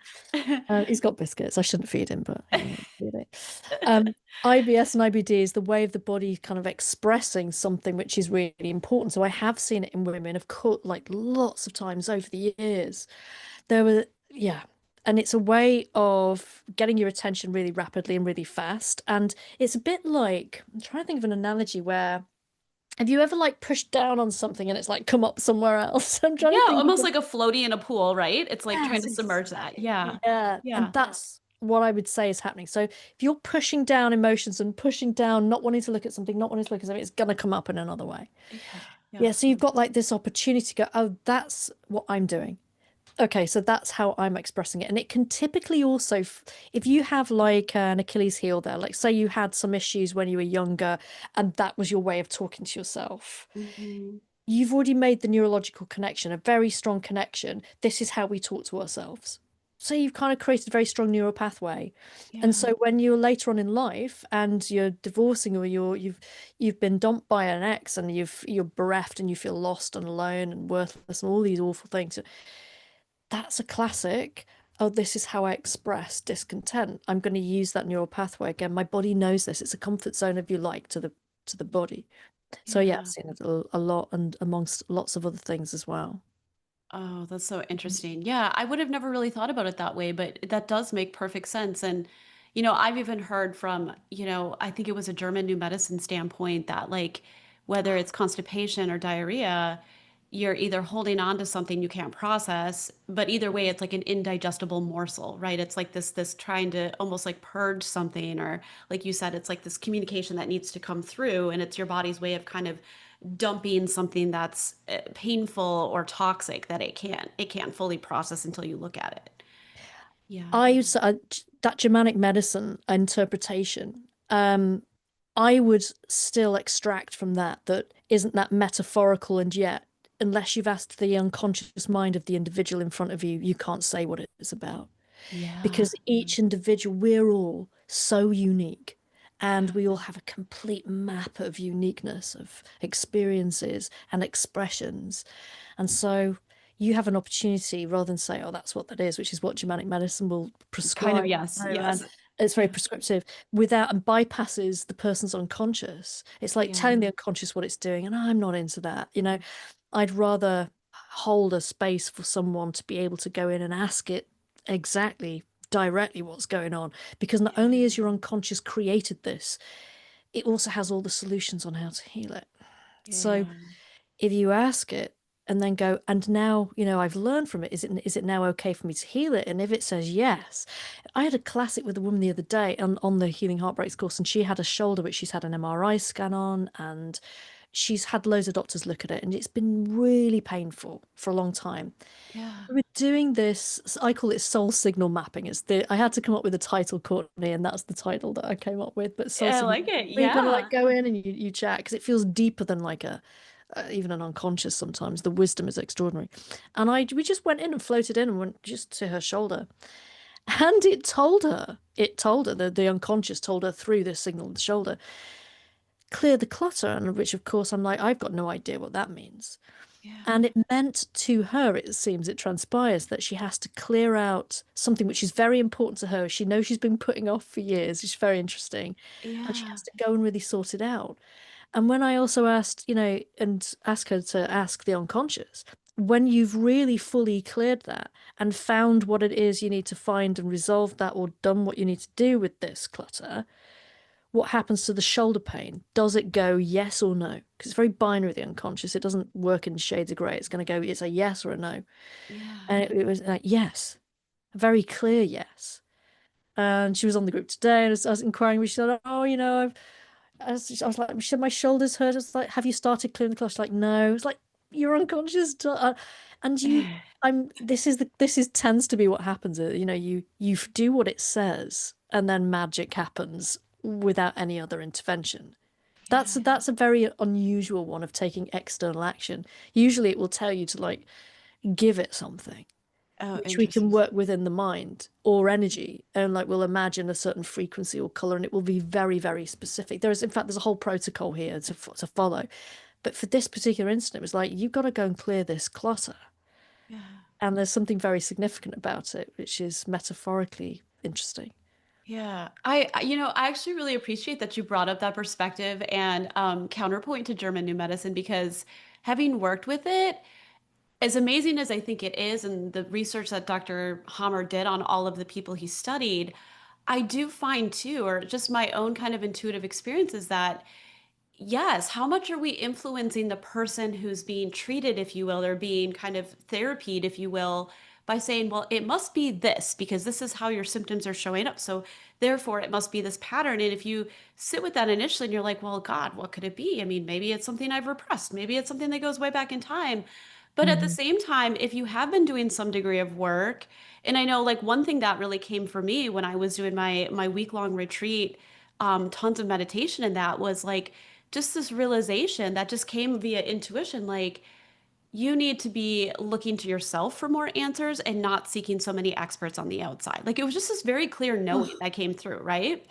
He's got biscuits. I shouldn't feed him, but he won't feed it. IBS and IBD is the way of the body kind of expressing something which is really important. So I have seen it in women, of course, like lots of times over the years. Yeah. And it's a way of getting your attention really rapidly and really fast. And it's a bit like, I'm trying to think of an analogy where, have you ever like pushed down on something and it's like come up somewhere else? I'm trying Yeah, to think of almost like a floaty in a pool, right? It's like trying Yes, to submerge that. Yeah. yeah, and Yeah. that's what I would say is happening. So if you're pushing down emotions and pushing down, not wanting to look at something, not wanting to look at something, it's gonna come up in another way. Yeah. Yeah. Yeah, so you've got like this opportunity to go, oh, that's what I'm doing. Okay, so that's how I'm expressing it. And it can typically also, if you have like an Achilles heel there, like say you had some issues when you were younger and that was your way of talking to yourself, Hmm. you've already made the neurological connection, a very strong connection. This is how we talk to ourselves. So you've kind of created a very strong neural pathway. And Yeah. so when you're later on in life and you're divorcing or you've been dumped by an ex and you're bereft and you feel lost and alone and worthless and all these awful things, that's a classic. Oh, this is how I express discontent. I'm going to use that neural pathway again. My body knows this. It's a comfort zone, if you like, to the body. So yeah, I've Yeah. seen it a lot and amongst lots of other things as well. Oh, that's so interesting. Yeah, I would have never really thought about it that way, but that does make perfect sense. And, I've even heard from, I think it was a German new medicine standpoint that, like, whether it's constipation or diarrhea, you're either holding on to something you can't process, but either way, it's like an indigestible morsel, right? It's like this trying to almost like purge something, or like you said, it's like this communication that needs to come through, and it's your body's way of kind of dumping something that's painful or toxic that it can't fully process until you look at it. Yeah. I would say that Germanic medicine interpretation, I would still extract from that isn't that metaphorical, and yet, unless you've asked the unconscious mind of the individual in front of you, you can't say what it's about. Yeah. Because each individual, we're all so unique and Yeah. we all have a complete map of uniqueness of experiences and expressions. And so you have an opportunity rather than say, oh, that's what that is, which is what Germanic medicine will Kind of, prescribe. yes. And Yes. it's very Yeah. prescriptive without and bypasses the person's unconscious. It's like Yeah. telling the unconscious what it's doing. And I'm not into that. I'd rather hold a space for someone to be able to go in and ask it exactly directly what's going on, because not only is your unconscious created this, it also has all the solutions on how to heal it. So Yeah. if you ask it and then go, and now, I've learned from it, is it now okay for me to heal it? And if it says yes, I had a classic with a woman the other day on the Healing Heartbreaks course, and she had a shoulder which she's had an MRI scan on, and she's had loads of doctors look at it, and it's been really painful for a long time. Yeah. We're doing this, I call it soul signal mapping. I had to come up with a title, Courtney, and that's the title that I came up with. But soul I signal, like it. where you kind of like Yeah. go in and you chat because it feels deeper than like even an unconscious. Sometimes the wisdom is extraordinary. And we just went in and floated in and went just to her shoulder, and it told her the unconscious told her through this signal of the shoulder, clear the clutter, and which of course I'm like, I've got no idea what that means. Yeah. And it meant to her, it seems, it transpires that she has to clear out something which is very important to her. She knows she's been putting off for years. It's very interesting. And she Yeah. has to go and really sort it out. And when I also asked, and ask her to ask the unconscious, when you've really fully cleared that and found what it is you need to find and resolved that or done what you need to do with this clutter, what happens to the shoulder pain? Does it go yes or no? Because it's very binary, the unconscious. It doesn't work in shades of grey. It's going to go, it's a yes or a no. Yeah. And it was like, yes, a very clear yes. And she was on the group today, and I was inquiring, she said, oh, I was like, should my shoulders hurt? I was like, have you started clearing the clutter? She's like, no. It's like, you're unconscious. And this is tends to be what happens. You do what it says, and then magic happens without any other intervention. Yeah. That's a very unusual one of taking external action. Usually it will tell you to like give it something, Oh, which we can interesting. work within the mind or energy, and like we'll imagine a certain frequency or color, and it will be very, very specific. In fact, there's a whole protocol here to follow. But for this particular incident, it was like, you've got to go and clear this clutter. Yeah. And there's something very significant about it, which is metaphorically interesting. Yeah, I actually really appreciate that you brought up that perspective and counterpoint to German New Medicine because having worked with it, as amazing as I think it is, and the research that Dr. Hammer did on all of the people he studied, I do find too, or just my own kind of intuitive experiences that yes, how much are we influencing the person who's being treated, if you will, or being kind of therapied, if you will, by saying, well, it must be this because this is how your symptoms are showing up. So therefore, it must be this pattern. And if you sit with that initially and you're like, well, God, what could it be? I mean, maybe it's something I've repressed. Maybe it's something that goes way back in time. But at the Hmm. same time, if you have been doing some degree of work, and I know like one thing that really came for me when I was doing my week-long retreat, tons of meditation, and that was like just this realization that just came via intuition, like you need to be looking to yourself for more answers and not seeking so many experts on the outside. Like it was just this very clear knowing Oh, that came through, right?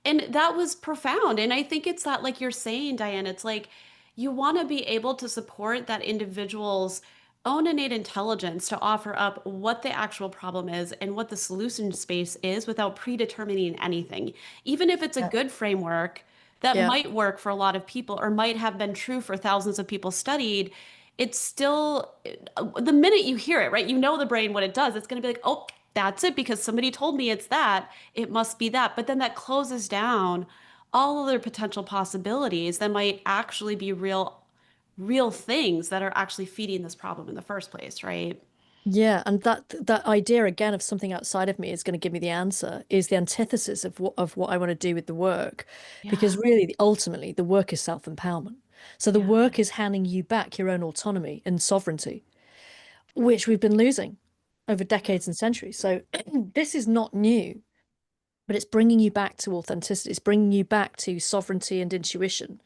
And that was profound. And I think it's that, like you're saying, Diane, it's like you want to be able to support that individual's own innate intelligence to offer up what the actual problem is and what the solution space is without predetermining anything. Even if it's a yeah. good framework that Yeah. might work for a lot of people or might have been true for thousands of people studied, it's still the minute you hear it, right? You know the brain what it does. It's going to be like, oh, that's it because somebody told me it's that. It must be that. But then that closes down all other potential possibilities that might actually be real things that are actually feeding this problem in the first place, right? Yeah, and that idea again of something outside of me is going to give me the answer is the antithesis of what I want to do with the work, because Yeah. really ultimately the work is self-empowerment. So the Yeah. work is handing you back your own autonomy and sovereignty, which we've been losing over decades and centuries. So this is not new, but it's bringing you back to authenticity. It's bringing you back to sovereignty and intuition,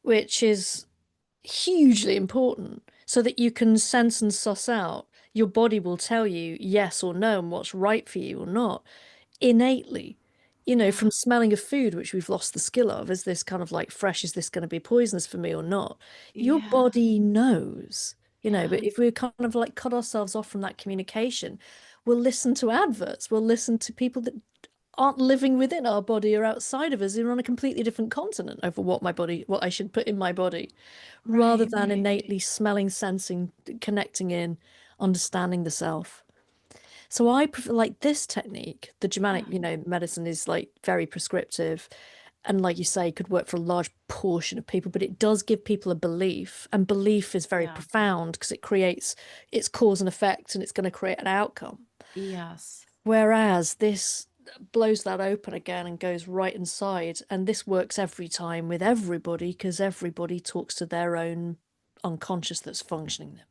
which is hugely important so that you can sense and suss out. Your body will tell you yes or no and what's right for you or not innately. Yeah. From smelling of food, which we've lost the skill of, is this kind of like fresh? Is this going to be poisonous for me or not? Your Yeah. body knows, Yeah. but if we kind of like cut ourselves off from that communication, we'll listen to adverts, we'll listen to people that aren't living within our body or outside of us, who are on a completely different continent over what I should put in my body, rather Right. than innately smelling, sensing, connecting in, understanding the self. So I prefer like this technique. The Germanic, Yeah. medicine is like very prescriptive, and like you say, could work for a large portion of people, but it does give people a belief, and belief is very Yeah. profound because it creates its cause and effect, and it's going to create an outcome. Yes. Whereas this blows that open again and goes right inside. And this works every time with everybody because everybody talks to their own unconscious that's functioning them.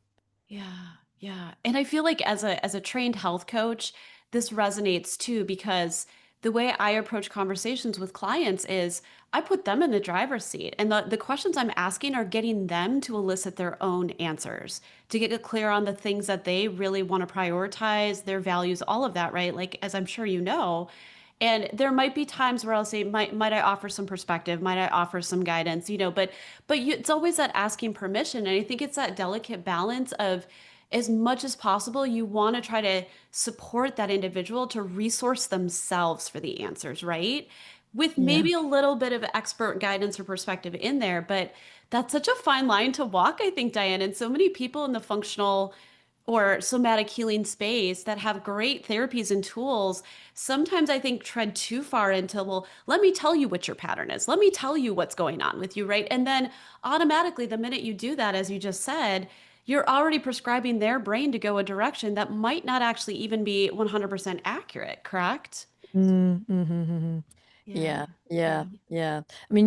Yeah, yeah. And I feel like as a trained health coach, this resonates too because the way I approach conversations with clients is I put them in the driver's seat and the questions I'm asking are getting them to elicit their own answers, to get clear on the things that they really want to prioritize, their values, all of that, right? Like as I'm sure you know. And there might be times where I'll say, might I offer some perspective? Might I offer some guidance? It's always that asking permission. And I think it's that delicate balance of as much as possible, you want to try to support that individual to resource themselves for the answers, right? with Yeah. maybe a little bit of expert guidance or perspective in there. But that's such a fine line to walk, I think, Diane. And so many people in the functional or somatic healing space that have great therapies and tools sometimes I think tread too far into, well, let me tell you what your pattern is. Let me tell you what's going on with you, right? And then automatically, the minute you do that, as you just said, you're already prescribing their brain to go a direction that might not actually even be 100% accurate, correct? Mm-hmm. Yeah, Yeah, yeah, yeah, yeah. I mean,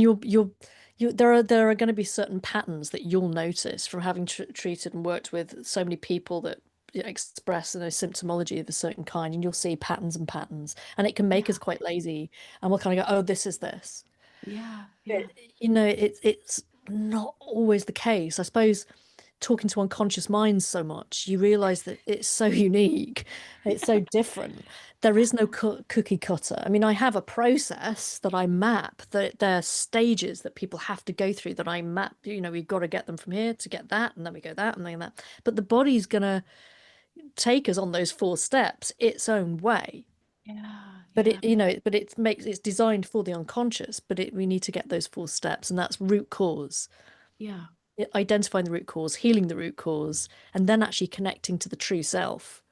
there are going to be certain patterns that you'll notice from having treated and worked with so many people that express, symptomology of a certain kind, and you'll see patterns and patterns, and it can make us yeah, quite lazy, and we'll kind of go, "Oh, this is this." yeah, But yeah, it's not always the case. I suppose talking to unconscious minds so much, you realize that it's so unique, it's so different. There is no cookie cutter. I mean, I have a process that I map, that there are stages that people have to go through that I map. We've got to get them from here to get that, and then we go that, and then that. But the body's gonna take us on those 4 steps its own way. yeah, But yeah, it's designed for the unconscious, but we need to get those 4 steps, and that's root cause, yeah, identifying the root cause, healing the root cause, and then actually connecting to the true self.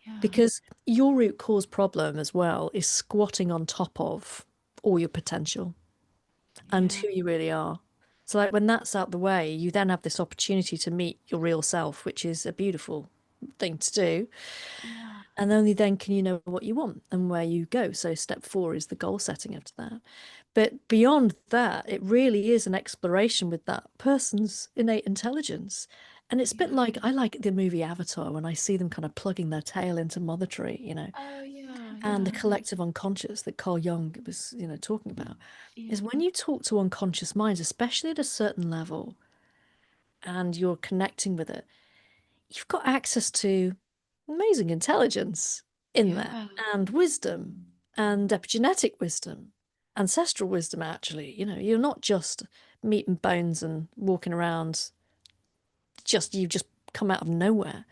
yeah, Because your root cause problem as well is squatting on top of all your potential and yeah, who you really are. So, like, when that's out the way, you then have this opportunity to meet your real self, which is a beautiful thing to do. yeah, And only then can you know what you want and where you go. So, step 4 is the goal setting after that. But beyond that, it really is an exploration with that person's innate intelligence. And it's a bit yeah. like, I like the movie Avatar when I see them kind of plugging their tail into Mother Tree, Oh, yeah, and the yeah, collective unconscious that Carl Jung was, talking about, is yeah, when you talk to unconscious minds, especially at a certain level, and you're connecting with it, you've got access to amazing intelligence in there, yeah, and wisdom, and epigenetic wisdom, ancestral wisdom, actually. You're not just meat and bones and walking around, you've just come out of nowhere.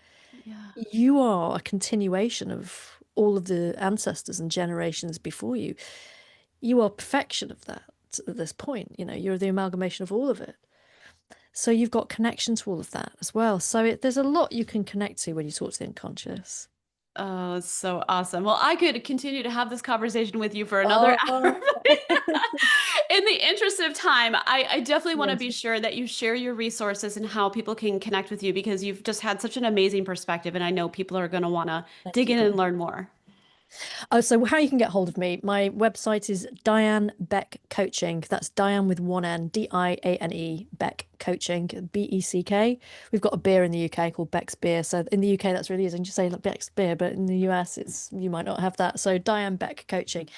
yeah. You are a continuation of all of the ancestors and generations before you. You are perfection of that at this point. You're the amalgamation of all of it. So you've got connection to all of that as well. So there's a lot you can connect to when you talk to the unconscious. Oh, it's so awesome. Well, I could continue to have this conversation with you for another hour. Oh, In the interest of time, I definitely want to yes. be sure that you share your resources and how people can connect with you because you've just had such an amazing perspective, and I know people are going to want to Thank dig you, in and Courtney. learn more. Oh, so how you can get hold of me? My website is Diane Beck Coaching. That's Diane with one N, Diane Beck Coaching, BECK. We've got a beer in the UK called Beck's Beer. So in the UK, that's really easy. You just say like Beck's Beer, but in the US, you might not have that. So Diane Beck Coaching.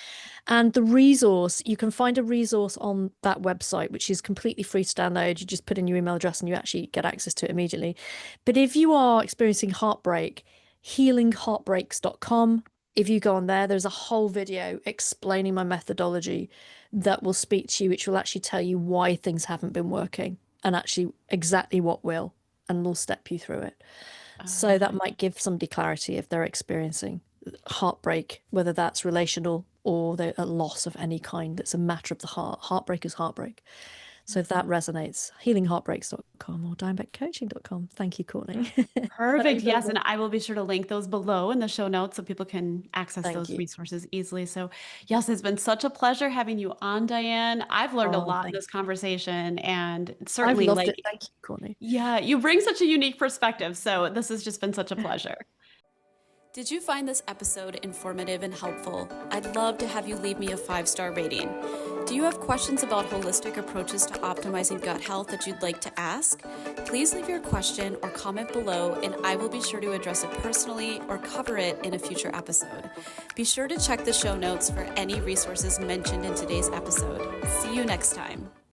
And the resource, you can find a resource on that website, which is completely free to download. You just put in your email address and you actually get access to it immediately. But if you are experiencing heartbreak, healingheartbreaks.com. If you go on there, there's a whole video explaining my methodology that will speak to you, which will actually tell you why things haven't been working and actually exactly what will, and will step you through it. So that might give somebody clarity if they're experiencing heartbreak, whether that's relational or a loss of any kind that's a matter of the heart. Heartbreak is heartbreak. So if that resonates, healingheartbreaks.com or dimebackcoaching.com. Thank you, Courtney. So Perfect. Yes. lovely. And I will be sure to link those below in the show notes so people can access Thank those you. resources easily. So, yes, it's been such a pleasure having you on, Diane. I've learned a Oh, lot in thank this you. conversation, and I've certainly, loved like, it. Thank you, Courtney. yeah, you bring such a unique perspective. So, this has just been such a pleasure. Did you find this episode informative and helpful? I'd love to have you leave me a 5-star rating. Do you have questions about holistic approaches to optimizing gut health that you'd like to ask? Please leave your question or comment below, and I will be sure to address it personally or cover it in a future episode. Be sure to check the show notes for any resources mentioned in today's episode. See you next time.